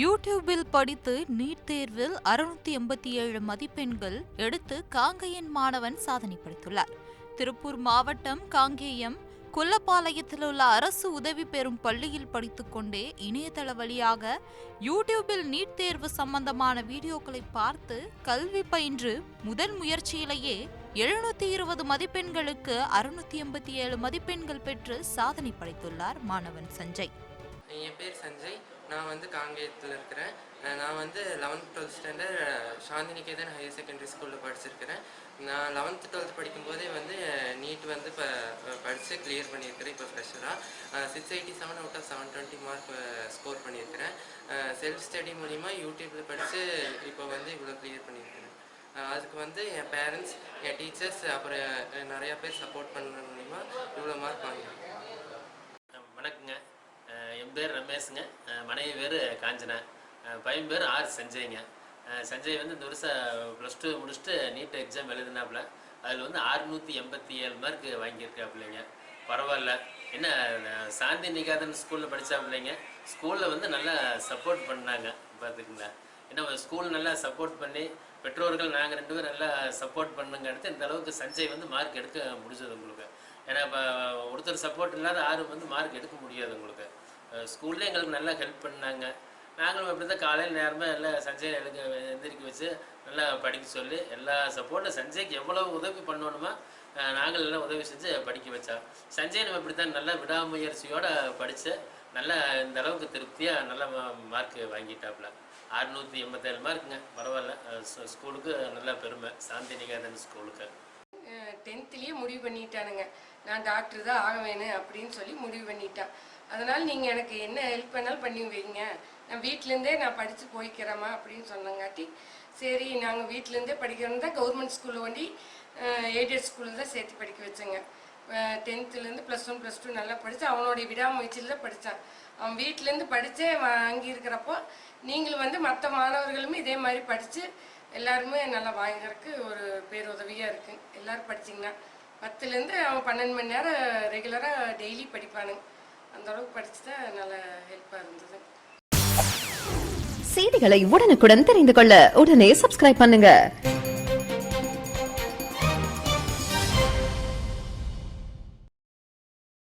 யூடியூபில் படித்து நீட் தேர்வில் 687 மதிப்பெண்கள் எடுத்து காங்கேயம் மாணவன் சாதனை படைத்துள்ளார். திருப்பூர் மாவட்டம் காங்கேயம் குள்ளப்பாளையத்தில் உள்ள அரசு உதவி பெறும் பள்ளியில் படித்துக் கொண்டே இணையதள வழியாக யூடியூபில் நீட் தேர்வு சம்பந்தமான வீடியோக்களை பார்த்து கல்வி பயின்று முதல் முயற்சியிலேயே 720 மதிப்பெண்களுக்கு 687 மதிப்பெண்கள் பெற்று சாதனை படைத்துள்ளார் மாணவன் சஞ்சய். என் பேர் சஞ்சய். நான் காங்கேயத்தில் இருக்கிறேன். நான் 11th 12th standard Shantiniketan higher secondary ஸ்கூலில் படிச்சிருக்கிறேன். நான் 11th 12th படிக்கும்போதே நீட் இப்போ படித்து கிளியர் பண்ணியிருக்கிறேன். இப்போ ஃப்ரெஷராக 687 அவுட் ஆஃப் 720 மார்க் ஸ்கோர் பண்ணியிருக்கிறேன். செல்ஃப் ஸ்டடி மூலிமா யூடியூப்பில் படித்து இப்போ இவ்வளோ கிளியர் பண்ணியிருக்கிறேன். அதுக்கு என் பேரண்ட்ஸ், என் டீச்சர்ஸ், அப்புறம் நிறையா பேர் சப்போர்ட் பண்ண மூலிமா இவ்வளோ மார்க் வாங்கினேன். வணக்கங்க. என் பேர் ரமேஷுங்க. மனைவி பேர் காஞ்சனா. பையன் பேர் ஆர் சஞ்சய்ங்க. சஞ்சய் இந்த வருஷம் +2 முடிச்சுட்டு நீட் எக்ஸாம் எழுதினாப்புல. அதில் 687 மார்க் வாங்கியிருக்காப்புலைங்க. பரவாயில்ல. என்ன சாந்தி நிகேதன் ஸ்கூலில் படித்தாப்புலைங்க. ஸ்கூலில் நல்லா சப்போர்ட் பண்ணாங்க பார்த்துக்குங்களா. ஏன்னா ஸ்கூல் நல்லா சப்போர்ட் பண்ணி பெற்றோர்கள் நாங்கள் 2 பேரும் நல்லா சப்போர்ட் பண்ணுங்க. அடுத்து இந்த அளவுக்கு சஞ்சய் மார்க் எடுக்க முடிஞ்சது உங்களுக்கு. ஏன்னா இப்போ ஒருத்தர் சப்போர்ட் இல்லாத யாரும் மார்க் எடுக்க முடியாது உங்களுக்கு. ஸ்கூல்லே எங்களுக்கு நல்லா ஹெல்ப் பண்ணாங்க. நாங்களும் அப்படி தான் காலையில் நேரமாக எல்லாம் சஞ்சய் எந்திரிக்க வச்சு நல்லா படிக்க சொல்லி எல்லா சப்போர்ட்டும் சஞ்சய்க்கு எவ்வளோ உதவி பண்ணணுமோ நாங்கள் எல்லாம் உதவி செஞ்சு படிக்க வச்சா. சஞ்சய் நம்ம இப்படி தான் நல்லா விடாமுயற்சியோடு படித்து நல்லா இந்த அளவுக்கு திருப்தியாக நல்லா மார்க் வாங்கிட்டாப்புல. 687 மார்க்குங்க. பரவாயில்ல. ஸ்கூலுக்கு நல்லா பெருமை. சாந்தி நிகேதன் ஸ்கூலுக்கு 10th முடிவு பண்ணிட்டானுங்க. நான் டாக்டர் தான் ஆக வேணும் அப்படின்னு சொல்லி முடிவு பண்ணிட்டான். அதனால் நீங்கள் எனக்கு என்ன ஹெல்ப் பண்ணாலும் பண்ணி வைங்க, நான் வீட்டிலேருந்தே நான் படித்து போய்க்கிறேம்மா அப்படின்னு சொன்னங்காட்டி, சரி நாங்கள் வீட்டிலேருந்தே படிக்கிறோன்னு தான் கவர்மெண்ட் ஸ்கூலில் எய்டட் ஸ்கூலில் தான் சேர்த்து படிக்க வச்சேங்க. 10th +1 +2 நல்லா படித்து அவனுடைய விடாமுயற்சியில் தான் படித்தான். அவன் வீட்டிலேருந்து படித்தே வாங்கி இருக்கிறப்போ நீங்களும் மற்ற மாணவர்களுமே இதே மாதிரி படித்து எல்லாருமே நல்லா வாங்கிறதுக்கு ஒரு பேருதவியாக இருக்குது. எல்லோரும் படிச்சிங்கன்னா 10லேருந்து அவன் 12 மணி நேரம் ரெகுலராக டெய்லி படிப்பானுங்க. அந்த அளவுக்கு படிச்சு தான் நல்ல ஹெல்ப்பாக இருந்தது. செய்திகளை உடனுக்குடன் தெரிந்து கொள்ள உடனே சப்ஸ்கிரைப் பண்ணுங்க.